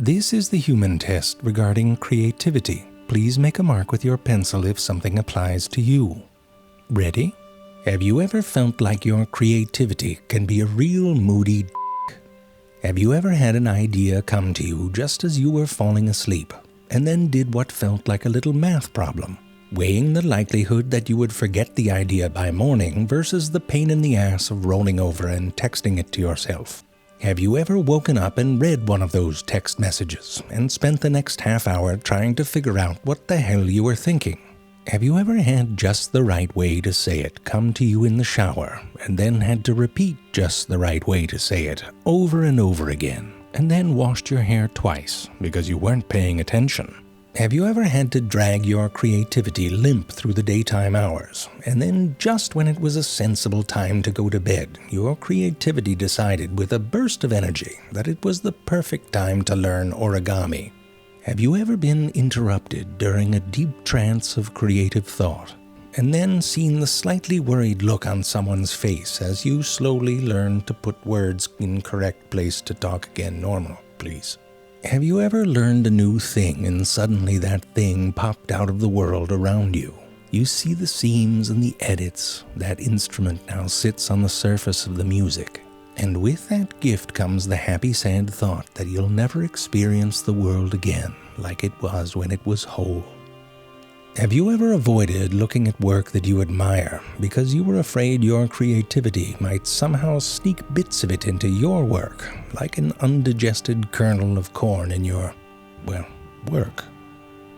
This is the human test regarding creativity. Please make a mark with your pencil if something applies to you. Ready? Have you ever felt like your creativity can be a real moody d***? Have you ever had an idea come to you just as you were falling asleep, and then did what felt like a little math problem, weighing the likelihood that you would forget the idea by morning versus the pain in the ass of rolling over and texting it to yourself? Have you ever woken up and read one of those text messages and spent the next half hour trying to figure out what the hell you were thinking? Have you ever had just the right way to say it come to you in the shower and then had to repeat just the right way to say it over and over again, and then washed your hair twice because you weren't paying attention? Have you ever had to drag your creativity limp through the daytime hours, and then just when it was a sensible time to go to bed, your creativity decided with a burst of energy that it was the perfect time to learn origami? Have you ever been interrupted during a deep trance of creative thought, and then seen the slightly worried look on someone's face as you slowly learn to put words in correct place to talk again normal, please? Have you ever learned a new thing and suddenly that thing popped out of the world around you? You see the seams and the edits. That instrument now sits on the surface of the music. And with that gift comes the happy, sad thought that you'll never experience the world again like it was when it was whole. Have you ever avoided looking at work that you admire because you were afraid your creativity might somehow sneak bits of it into your work, like an undigested kernel of corn in your, work?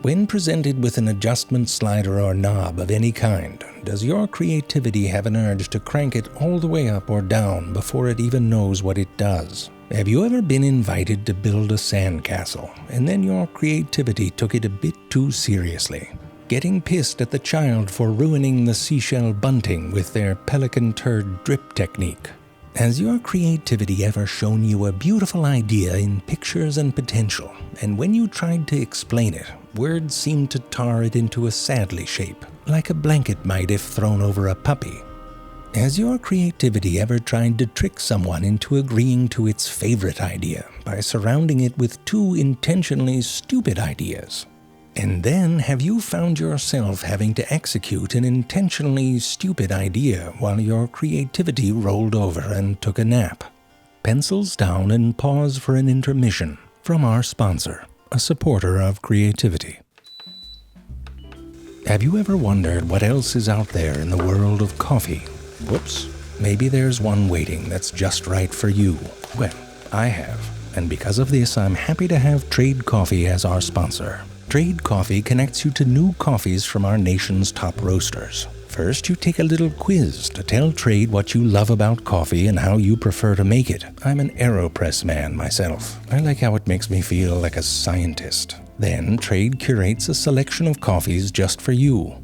When presented with an adjustment slider or knob of any kind, does your creativity have an urge to crank it all the way up or down before it even knows what it does? Have you ever been invited to build a sandcastle, and then your creativity took it a bit too seriously, getting pissed at the child for ruining the seashell bunting with their pelican turd drip technique? Has your creativity ever shown you a beautiful idea in pictures and potential, and when you tried to explain it, words seemed to tar it into a sadly shape, like a blanket might if thrown over a puppy? Has your creativity ever tried to trick someone into agreeing to its favorite idea by surrounding it with two intentionally stupid ideas? And then have you found yourself having to execute an intentionally stupid idea while your creativity rolled over and took a nap? Pencils down and pause for an intermission from our sponsor, a supporter of creativity. Have you ever wondered what else is out there in the world of coffee? Whoops, maybe there's one waiting that's just right for you. Well, I have, and because of this, I'm happy to have Trade Coffee as our sponsor. Trade Coffee connects you to new coffees from our nation's top roasters. First, you take a little quiz to tell Trade what you love about coffee and how you prefer to make it. I'm an AeroPress man myself. I like how it makes me feel like a scientist. Then, Trade curates a selection of coffees just for you.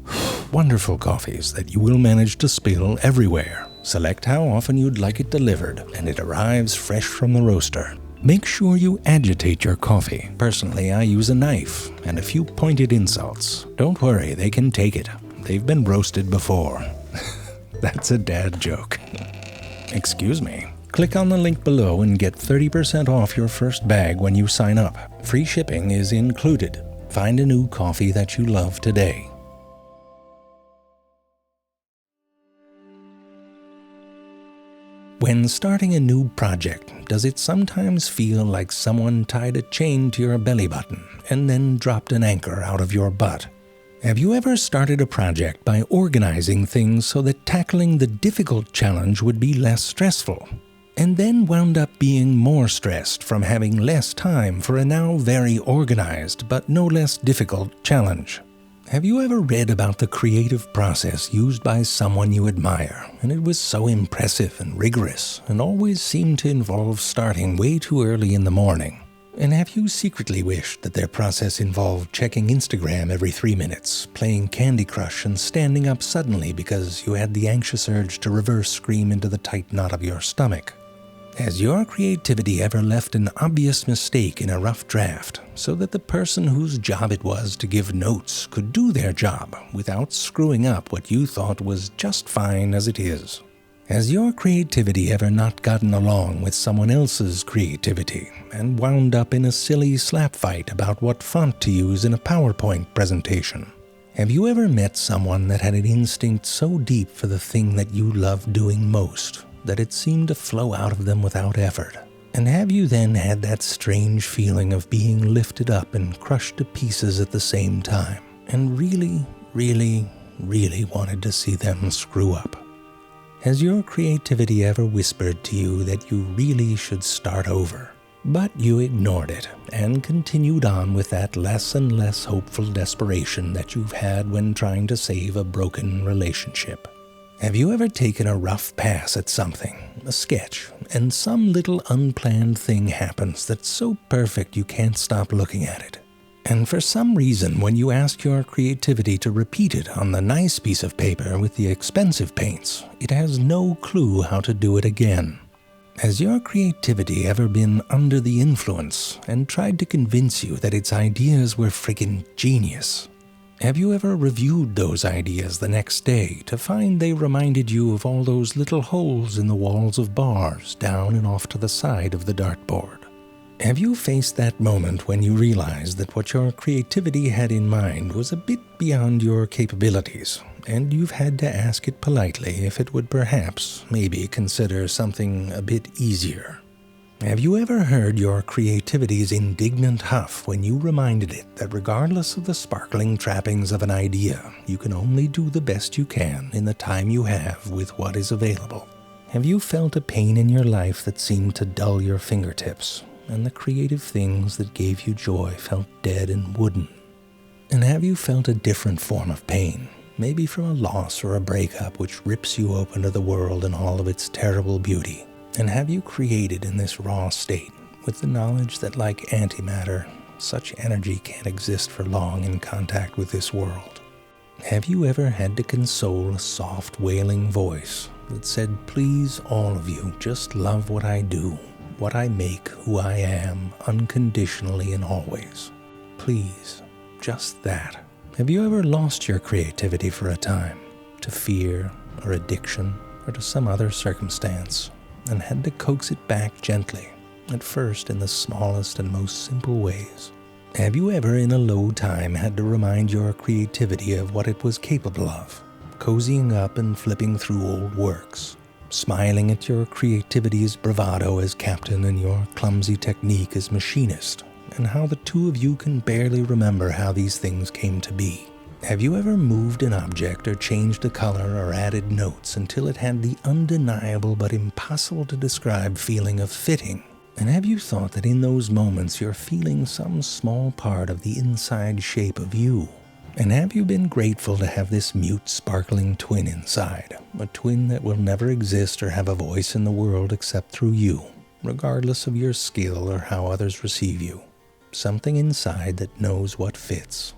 Wonderful coffees that you will manage to spill everywhere. Select how often you'd like it delivered, and it arrives fresh from the roaster. Make sure you agitate your coffee. Personally, I use a knife and a few pointed insults. Don't worry, they can take it. They've been roasted before. That's a dad joke. Excuse me. Click on the link below and get 30% off your first bag when you sign up. Free shipping is included. Find a new coffee that you love today. When starting a new project, does it sometimes feel like someone tied a chain to your belly button and then dropped an anchor out of your butt? Have you ever started a project by organizing things so that tackling the difficult challenge would be less stressful, and then wound up being more stressed from having less time for a now very organized but no less difficult challenge? Have you ever read about the creative process used by someone you admire, and it was so impressive and rigorous, and always seemed to involve starting way too early in the morning? And have you secretly wished that their process involved checking Instagram every 3 minutes, playing Candy Crush, and standing up suddenly because you had the anxious urge to reverse scream into the tight knot of your stomach? Has your creativity ever left an obvious mistake in a rough draft so that the person whose job it was to give notes could do their job without screwing up what you thought was just fine as it is? Has your creativity ever not gotten along with someone else's creativity and wound up in a silly slap fight about what font to use in a PowerPoint presentation? Have you ever met someone that had an instinct so deep for the thing that you loved doing most that it seemed to flow out of them without effort? And have you then had that strange feeling of being lifted up and crushed to pieces at the same time, and really wanted to see them screw up? Has your creativity ever whispered to you that you really should start over, but you ignored it and continued on with that less and less hopeful desperation that you've had when trying to save a broken relationship? Have you ever taken a rough pass at something, a sketch, and some little unplanned thing happens that's so perfect you can't stop looking at it? And for some reason, when you ask your creativity to repeat it on the nice piece of paper with the expensive paints, it has no clue how to do it again. Has your creativity ever been under the influence and tried to convince you that its ideas were friggin' genius? Have you ever reviewed those ideas the next day to find they reminded you of all those little holes in the walls of bars down and off to the side of the dartboard? Have you faced that moment when you realized that what your creativity had in mind was a bit beyond your capabilities, and you've had to ask it politely if it would perhaps, maybe consider something a bit easier? Have you ever heard your creativity's indignant huff when you reminded it that regardless of the sparkling trappings of an idea, you can only do the best you can in the time you have with what is available? Have you felt a pain in your life that seemed to dull your fingertips, and the creative things that gave you joy felt dead and wooden? And have you felt a different form of pain, maybe from a loss or a breakup which rips you open to the world in all of its terrible beauty? And have you created in this raw state with the knowledge that, like antimatter, such energy can't exist for long in contact with this world? Have you ever had to console a soft wailing voice that said, please, all of you, just love what I do, what I make, who I am, unconditionally and always? Please, just that. Have you ever lost your creativity for a time, to fear or addiction or to some other circumstance, and had to coax it back gently, at first in the smallest and most simple ways? Have you ever in a low time had to remind your creativity of what it was capable of, cozying up and flipping through old works, smiling at your creativity's bravado as captain and your clumsy technique as machinist, and how the two of you can barely remember how these things came to be? Have you ever moved an object or changed a color or added notes until it had the undeniable but impossible to describe feeling of fitting? And have you thought that in those moments you're feeling some small part of the inside shape of you? And have you been grateful to have this mute, sparkling twin inside, a twin that will never exist or have a voice in the world except through you, regardless of your skill or how others receive you? Something inside that knows what fits.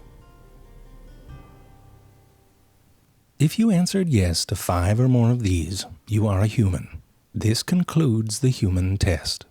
If you answered yes to 5 or more of these, you are a human. This concludes the human test.